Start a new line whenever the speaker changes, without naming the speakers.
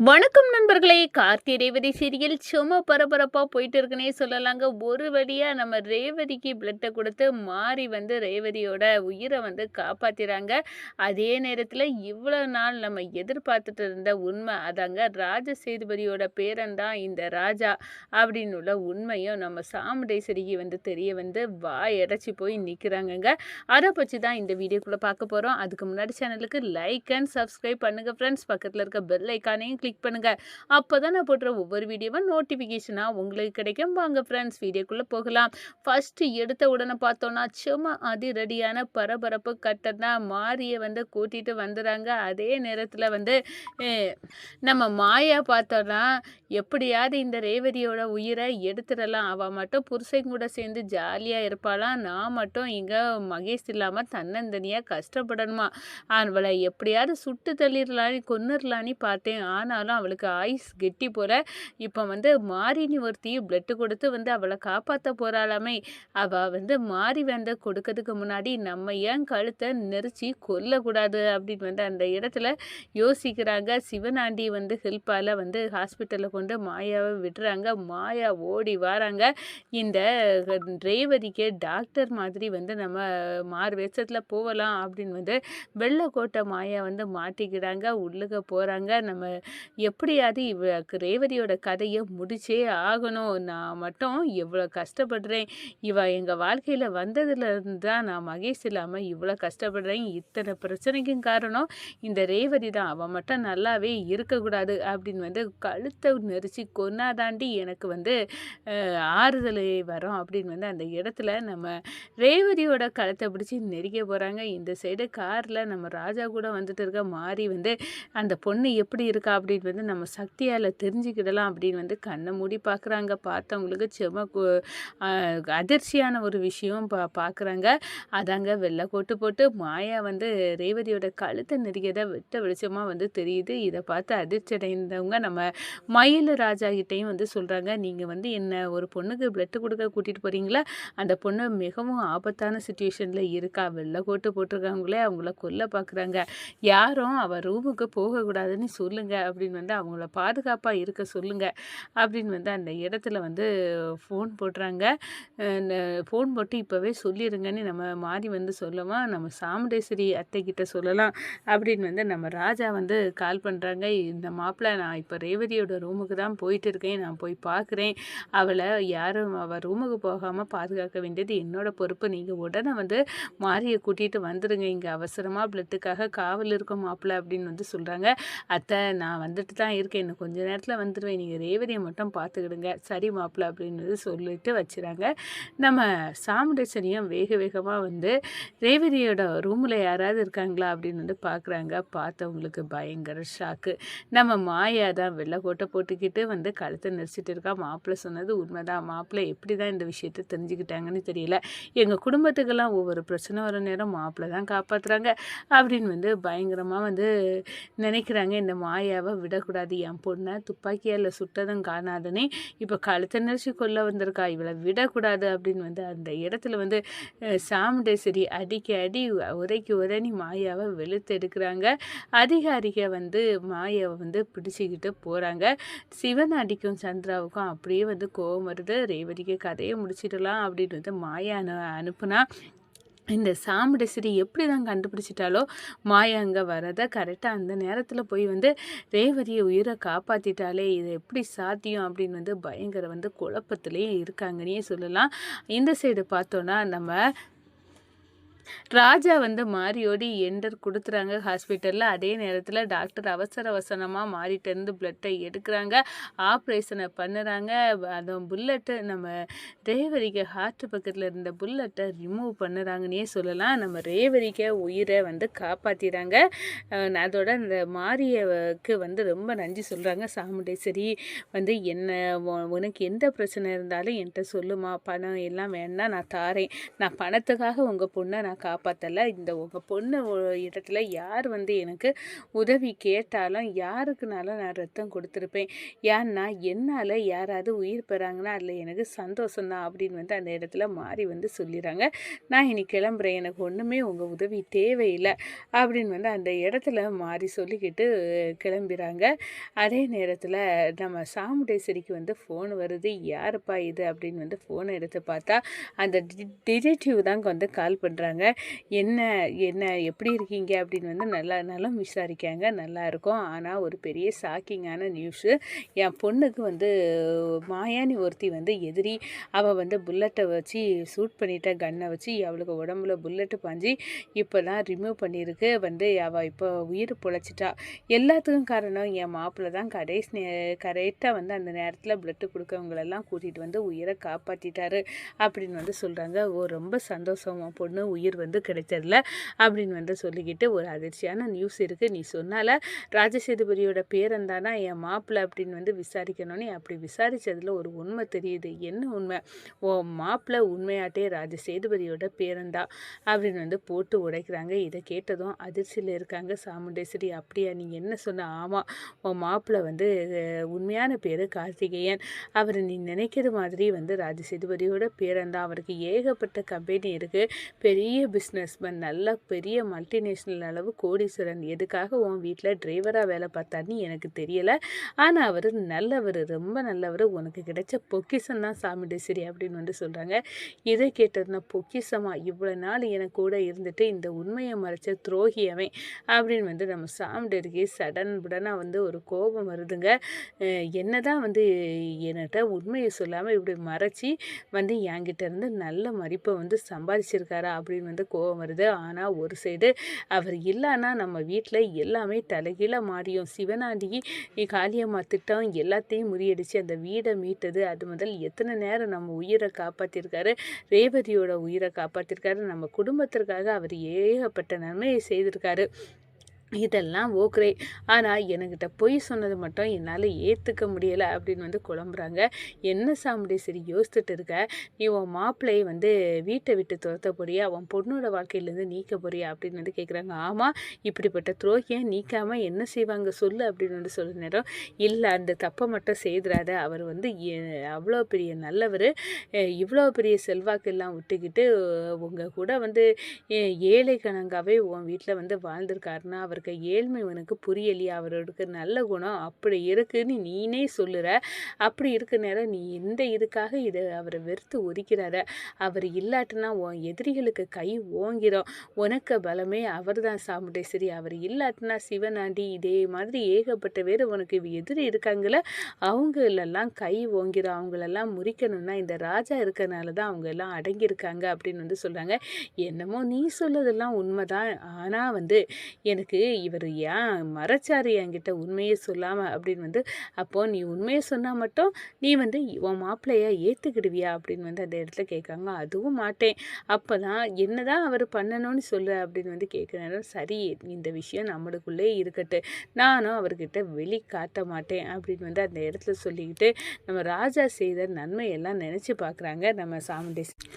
வணக்கம் நண்பர்களே! கார்த்தி ரேவதி சீரியல் சும்மா பரபரப்பா போயிட்டு இருக்குன்னே சொல்லலாங்க. ஒரு வழியா நம்ம ரேவதிக்கு பிளட்ட குடுத்து மாறி வந்து ரேவதியோட உயிர வந்து காப்பாத்திறாங்க. அதே நேரத்தில இவ்வளோ நாள் நம்ம எதிர்பார்த்துட்டு இருந்த உண்மை அதாங்க ராஜசேதுபதியோட பேரன் தான் இந்த ராஜா அப்படின்னு உள்ள உண்மையும் நம்ம சாமுண்டேஸ்வரிக்கு வந்து தெரிய வந்து வாயடைச்சு போய் நிற்கிறாங்கங்க. அத பத்தி தான் இந்த வீடியோக்குள்ள பார்க்க போறோம். அதுக்கு முன்னாடி சேனலுக்கு லைக் அண்ட் சப்ஸ்கிரைப் பண்ணுங்க ஃப்ரெண்ட்ஸ். பக்கத்தில இருக்க பெல் ஐக்கானையும் கிளிக் பண்ணுங்க. அப்பதான் நான் போடுற ஒவ்வொரு வீடியோவும் நோட்டிஃபிகேஷனா உங்களுக்கு கிடைக்கும். வாங்க ஃப்ரெண்ட்ஸ் வீடியோக்குள்ள போகலாம். ஃபர்ஸ்ட் எடுத்த உடனே பார்த்தோம்னா சும்மா அதிரடியான பரபரப்பு கட்டம் தான். மாரியை வந்து கூட்டிட்டு வந்துறாங்க. அதே நேரத்தில் வந்து நம்ம மாயா பார்த்தோன்னா எப்படியாவது இந்த ரேவதியோட உயிரை எடுத்துடலாம், அவள் மட்டும் புருஷன் கூட சேர்ந்து ஜாலியாக இருப்பாளாம், நான் மட்டும் இங்கே மகேஷ் இல்லாமல் தன்னந்தனியாக கஷ்டப்படணுமா, அவளை எப்படியாவது சுட்டு தள்ளிடலான்னு கொன்னுடலான்னு பார்த்தேன், ஆனாலும் அவளுக்கு ஆயுஸ் கெட்டி போல. இப்போ வந்து மாறினி ஒருத்தி பிளட்டு கொடுத்து வந்து அவளை காப்பாற்ற போகிறாளாமே, அவள் வந்து மாறி வந்து கொடுக்கறதுக்கு முன்னாடி நம்ம ஏன் கழுத்தை நெரிச்சி கொல்லக்கூடாது அப்படின்னு வந்து அந்த இடத்துல யோசிக்கிறாங்க. சிவனாண்டி வந்து ஹெல்ப்பால் வந்து ஹாஸ்பிட்டலில் கொண்டு மாயாவை விடுறாங்க. மாயா ஓடி வராங்க. இந்த ரேவதிக்கு டாக்டர் மாதிரி வந்து நம்ம மாறு வேஷத்தில் போகலாம் அப்படின்னு வந்து வெள்ளைக்கோட்டை மாயா வந்து மாட்டிக்கிறாங்க. உள்ளுக போகிறாங்க. நம்ம எப்படியாவது ரேவதியோட கதையை முடிச்சே ஆகணும், நான் மட்டும் எவ்வளோ கஷ்டப்படுறேன், எங்கள் வாழ்க்கையில் வந்ததுலேருந்து தான் நான் மகேஷ் இல்லாமல் இவ்வளோ கஷ்டப்படுறேன், இத்தனை பிரச்சனைக்கும் காரணம் இந்த ரேவதி தான், அவன் மட்டும் நல்லாவே இருக்கக்கூடாது அப்படின்னு வந்து கழுத்தை நெரிச்சு கொன்னாதாண்டி எனக்கு வந்து ஆறுதல் வரும் அப்படின்னு வந்து அந்த இடத்துல நம்ம ரேவதியோட கழுத்தை பிடிச்சி நெரிக்க போகிறாங்க. இந்த சைடு காரில் நம்ம ராஜா கூட வந்துட்டு இருக்க மாறி வந்து அந்த பொண்ணு எப்படி இருக்கா அப்படின்னு வந்து நம்ம சக்தியால் தெரிஞ்சுக்கிடலாம் அப்படின்னு வந்து கண்ணை மூடி பார்க்குறாங்க. பார்த்தவங்களுக்கு செம அதிர்ச்சியான ஒரு விஷயம் பார்க்குறாங்க. அதாங்க வெள்ளை கோட்டு போட்டு மாயா வந்து ரேவதியோட கழுத்தை நெருங்கியதை வெட்ட வெளிச்சமாக வந்து தெரியுது. இதை பார்த்து அதிர்ச்சி அடைந்தவங்க நம்ம மயில் ராஜா கிட்டையும் வந்து சொல்கிறாங்க, நீங்கள் வந்து என்ன ஒரு பொண்ணுக்கு பிளட்டு கொடுக்க கூட்டிகிட்டு போகிறீங்களா, அந்த பொண்ணு மிகவும் ஆபத்தான சுச்சுவேஷனில் இருக்கா, வெள்ளை கோட்டு போட்டிருக்காங்களே அவங்கள கொல்ல பார்க்குறாங்க, யாரும் அவள் ரூமுக்கு போகக்கூடாதுன்னு சொல்லுங்க அப்படின்னு வந்து அவங்கள பாதுகாப்பாக இருக்க சொல்லுங்க அப்படின்னு வந்து அந்த இடத்துல வந்து ஃபோன் போடுறாங்க. ஃபோன் போட்டு இப்போவே சொல்லிடுங்கன்னு நம்ம மாறி வந்து சொல்லலாம், நம்ம சாமுண்டேஸ்வரி அத்தைக்கிட்ட சொல்லலாம் அப்படின்னு வந்து நம்ம ராஜா வந்து கால் பண்ணுறாங்க. இந்த மாப்பிள்ளை நான் இப்போ ரேவதியோட ரூமுக்கு தான் போயிட்டு இருக்கேன், நான் போய் பார்க்குறேன், அவளை யாரும் அவள் ரூமுக்கு போகாமல் பாதுகாக்க வேண்டியது என்னோட பொறுப்பு, நீங்கள் உடனே வந்து மாரியை கூட்டிகிட்டு வந்துடுங்க, இங்கே அவசரமாக பிளட்டுக்காக காவல் இருக்கும் மாப்பிள்ளை அப்படின்னு வந்து சொல்கிறாங்க. அத்தை நான் வந்துட்டு தான் இருக்கேன், இன்னும் கொஞ்சம் நேரத்தில் வந்துடுவேன், நீங்கள் ரேவதியை மட்டும் பார்த்துக்கிடுங்க, சரி மாப்பிள்ளை அப்படின்னு சொல்லிட்டு வச்சுறாங்க. நம்ம சாமுண்டேஸ்வரியும் வேக வேகமாக வந்து ரேவதியோட ரூமில் யாராவது இருக்காங்களா அப்படின்னு வந்து பார்க்குறாங்க. பார்த்தவங்களுக்கு பயங்கர ஷாக்கு. நம்ம மாயா தான் வெள்ளை கோட்டை போட்டுக்கிட்டு வந்து கழுத்தை நெரிச்சிட்டு இருக்கா. மாப்பிள்ளை சொன்னது உண்மைதான், மாப்பிள்ளை எப்படி தான் இந்த விஷயத்தை தெரிஞ்சுக்கிட்டாங்கன்னு தெரியல, எங்கள் குடும்பத்துக்கெல்லாம் ஒவ்வொரு பிரச்சனை வர நேரம் மாப்பிள்ளை தான் காப்பாற்றுறாங்க அப்படின்னு வந்து பயங்கரமாக வந்து நினைக்கிறாங்க. இந்த மாயாவை விடக்கூடாது, என் பொண்ணை துப்பாக்கியால் சுட்டதும் காணாதுன்னு இப்போ கழுத்தை நெரிச்சி கொல்ல வந்திருக்கா, இவளை விடக்கூடாது அப்படின்னு வந்து அந்த இடத்துல வந்து சாமுண்டேஸ்வரி அடிக்க அடி உதைக்கு உதனி மாயாவை வெளுத்து எடுக்கிறாங்க. அதிகாரிக வந்து மாயாவை வந்து பிடிச்சிக்கிட்டு போகிறாங்க. சிவனாண்டிக்கும் சந்திராவுக்கும் அப்படியே வந்து கோவம் வருது. ரேவதிக்கு கதையை முடிச்சிடலாம் அப்படின்னு வந்து மாயா அனுப்புனா இந்த சாமுண்டேஸ்வரி எப்படி தான் கண்டுபிடிச்சிட்டாலோ மாயா அங்கே வரதை கரெக்டாக அந்த நேரத்தில் போய் வந்து ரேவதியை உயிரை காப்பாற்றிட்டாலே இது எப்படி சாத்தியம் அப்படின்னு வந்து பயங்கர வந்து குழப்பத்திலே இருக்காங்கன்னே சொல்லலாம். இந்த சைடு பார்த்தோன்னா நம்ம ராஜா வந்து மாரியோடி என்டர் கொடுத்துறாங்க ஹாஸ்பிட்டலில். அதே நேரத்தில் டாக்டர் அவசர அவசரமாக மாறிட்டேருந்து பிளட்டை எடுக்கிறாங்க, ஆப்ரேஷனை பண்ணுறாங்க. அந்த புல்லட்டு நம்ம ரேவதிக்கு ஹார்ட் பக்கத்தில் இருந்த புல்லட்டை ரிமூவ் பண்ணுறாங்கன்னே சொல்லலாம். நம்ம ரேவதிக்கு உயிரை வந்து காப்பாற்றிறாங்க. அதோட இந்த மாரியாவுக்கு வந்து ரொம்ப நன்றி சொல்கிறாங்க. சாமுண்டேஸ்வரி வந்து என்ன உனக்கு எந்த பிரச்சனை இருந்தாலும் என்கிட்ட சொல்லுமா, பணம் எல்லாம் வேண்டாம் நான் தாரேன், நான் பணத்துக்காக உங்கள் பொண்ணை நான் நான் காப்பாற்றலை. இந்த உங்கள் பொண்ணு இடத்துல யார் வந்து எனக்கு உதவி கேட்டாலும் யாருக்குனாலும் நான் ரத்தம் கொடுத்துருப்பேன். ஏன்னா என்னால் யாராவது உயிர் பெறாங்கன்னா அதில் எனக்கு சந்தோஷம்தான் அப்படின்னு வந்து அந்த இடத்துல மாறி வந்து சொல்லிடுறாங்க. நான் இனி கிளம்புறேன், எனக்கு ஒன்றுமே உங்கள் உதவி தேவையில்லை அப்படின்னு வந்து அந்த இடத்துல மாறி சொல்லிக்கிட்டு கிளம்பிறாங்க. அதே நேரத்தில் நம்ம சாமுண்டேஸ்வரிக்கு வந்து ஃபோன் வருது. யாருப்பா இது அப்படின்னு வந்து ஃபோனை எடுத்து பார்த்தா அந்த டிடெக்டிவ் தாங்க வந்து கால் பண்ணுறாங்க. என்ன என்ன எப்படி இருக்கீங்க அப்படின்னு வந்து நலம் விசாரிக்காங்க. நல்லா இருக்கும். ஆனால் ஒரு பெரிய ஷாக்கிங்கான நியூஸு, என் பொண்ணுக்கு வந்து மாயானி ஒருத்தி வந்து எதிரி. அவள் வந்து புல்லட்டை வச்சு ஷூட் பண்ணிட்ட, கன்னை வச்சு அவளுக்கு உடம்புல புல்லட்டு பாஞ்சு இப்போ தான் ரிமூவ் பண்ணியிருக்கு. வந்து அவள் இப்போ உயிர் பொழைச்சிட்டா. எல்லாத்துக்கும் காரணம் என் மாப்பிள்ளை தான். கரெக்டாக வந்து அந்த நேரத்தில் பிளட்டு கொடுக்கவங்களெல்லாம் கூட்டிகிட்டு வந்து உயிரை காப்பாற்றிட்டாரு அப்படின்னு வந்து சொல்கிறாங்க. ரொம்ப சந்தோஷம், உன் பொண்ணு உயிர் வந்து கிடைச்சதில்ல அப்படின்னு வந்து சொல்லிக்கிட்டு ஒரு அதிர்ச்சியான நியூஸ் இருக்குது. நீ சொன்னால ராஜசேதுபதியோட பேரந்தானா என் மாப்பிள்ளை அப்படின்னு வந்து விசாரிக்கணும்னு அப்படி விசாரித்ததில் ஒரு உண்மை தெரியுது. என்ன உண்மை? உன் மாப்பிள்ளை உண்மையாட்டே ராஜசேதுபதியோட பேரந்தா அப்படின்னு வந்து போட்டு உடைக்கிறாங்க. இதை கேட்டதும் அதிர்ச்சியில் இருக்காங்க சாமுண்டேஸ்வரி. அப்படியா, நீ என்ன சொன்ன? ஆமாம், உன் மாப்பிள்ளை வந்து உண்மையான பேர் கார்த்திகேயன். அவர் நீ நினைக்கிற மாதிரி வந்து ராஜசேதுபதியோட பேரந்தான். அவருக்கு ஏகப்பட்ட கம்பெனி இருக்குது, பெரிய பிஸ்னஸ்மேன், நல்ல பெரிய மல்டிநேஷ்னல் அளவு கோடீஸ்வரன். எதுக்காக உன் வீட்டில் டிரைவராக வேலை பார்த்தாருன்னு எனக்கு தெரியலை. ஆனால் அவர் நல்லவர், ரொம்ப நல்லவர். உனக்கு கிடைச்ச பொக்கிஷம் தான் சாமுண்டேஸ்வரி அப்படின்னு வந்து சொல்கிறாங்க. இதை கேட்டதுன்னா பொக்கிஷமா, இவ்வளோ நாள் எனக்கு கூட இருந்துட்டு இந்த உண்மையை மறைச்ச துரோகி அவன் அப்படின்னு வந்து நம்ம சாமுண்டேரிக்கு சடனாக வந்து ஒரு கோபம் வருதுங்க. என்னதான் வந்து என்கிட்ட உண்மையை சொல்லாமல் இப்படி மறைச்சி வந்து என்கிட்ட இருந்து நல்ல மதிப்பை வந்து சம்பாதிச்சிருக்காரா அப்படின்னு வந்து கோபம் வருது. ஆனால் ஒரு சைடு அவர் இல்லைன்னா நம்ம வீட்டில் எல்லாமே தலைகீழ மாறியும். சிவனாண்டி காளியம்மா திட்டம் எல்லாத்தையும் முறியடிச்சு அந்த வீடை மீட்டது அது முதல் எத்தனை நேரம் நம்ம உயிரை காப்பாற்றிருக்காரு, ரேவதியோட உயிரை காப்பாற்றிருக்காரு, நம்ம குடும்பத்திற்காக அவர் ஏகப்பட்ட நன்மையை செய்திருக்காரு. இதெல்லாம் ஓகே. ஆனால் என்கிட்ட பொய் சொன்னது மட்டும் என்னால் ஏற்றுக்க முடியலை அப்படின்னு வந்து குழம்புறாங்க. என்ன சாமுண்டேஸ்வரி யோசிச்சுட்டு இருக்க? நீ உன் மாப்பிள்ளையை வந்து வீட்டை விட்டு துரத்த போறியா, உன் பொண்ணோட வாழ்க்கையிலேருந்து நீக்க போறியா அப்படின்னு வந்து கேட்குறாங்க. ஆமாம், இப்படிப்பட்ட துரோகியை நீக்காமல் என்ன செய்வாங்க சொல்லு அப்படின்னு வந்து சொல்ல நேரம், இல்லை அந்த தப்பை மட்டும் செய்துறாத. அவர் வந்து அவ்வளோ பெரிய நல்லவர், இவ்வளோ பெரிய செல்வாக்கு எல்லாம் விட்டுக்கிட்டு உங்கள் கூட வந்து ஏழை கணங்காவே உன் வீட்டில் வந்து வாழ்ந்திருக்காருன்னா அவருக்கு ஏழ்மை உனக்கு புரியலையா? அவருக்கு நல்ல குணம் அப்படி இருக்குன்னு நீனே சொல்லுற. அப்படி இருக்க நேரம் நீ இந்த இதுக்காக இதை அவரை வெறுத்து ஒதுக்கிறார. அவர் இல்லாட்டினா உன் எதிரிகளுக்கு கை ஓங்கிரும். உனக்கு பலமே அவர் தான் சாமுண்டேஸ்வரி. அவர் இல்லாட்டினா சிவனாண்டி இதே மாதிரி ஏகப்பட்ட பேர் உனக்கு எதிரி இருக்காங்கள, அவங்களெல்லாம் கை ஓங்கிரும். அவங்களெல்லாம் முறிக்கணும்னா இந்த ராஜா இருக்கனால தான் அவங்க எல்லாம் அடங்கியிருக்காங்க அப்படின்னு வந்து சொல்கிறாங்க. என்னமோ நீ சொல்லதெல்லாம் உண்மைதான். ஆனால் வந்து எனக்கு இவர் ஏன் மறைச்சாரு என்கிட்ட உண்மையை சொல்லாமல் அப்படின்னு வந்து, அப்போது நீ உண்மையை சொன்னால் மட்டும் நீ வந்து உன் மாப்பிள்ளைய ஏற்றுக்கிடுவியா அப்படின்னு வந்து அந்த இடத்துல கேட்காங்க. அதுவும் மாட்டேன். அப்போ தான் என்ன தான் அவர் பண்ணணும்னு சொல்லு அப்படின்னு வந்து கேட்குறேன். சரி, இந்த விஷயம் நம்மளுக்குள்ளே இருக்கட்டு, நானும் அவர்கிட்ட வெளி காட்ட மாட்டேன் அப்படின்னு வந்து அந்த இடத்துல சொல்லிக்கிட்டு நம்ம ராஜா செய்த நன்மையெல்லாம் நினச்சி பார்க்குறாங்க நம்ம சாமுண்டேஸ்வரி.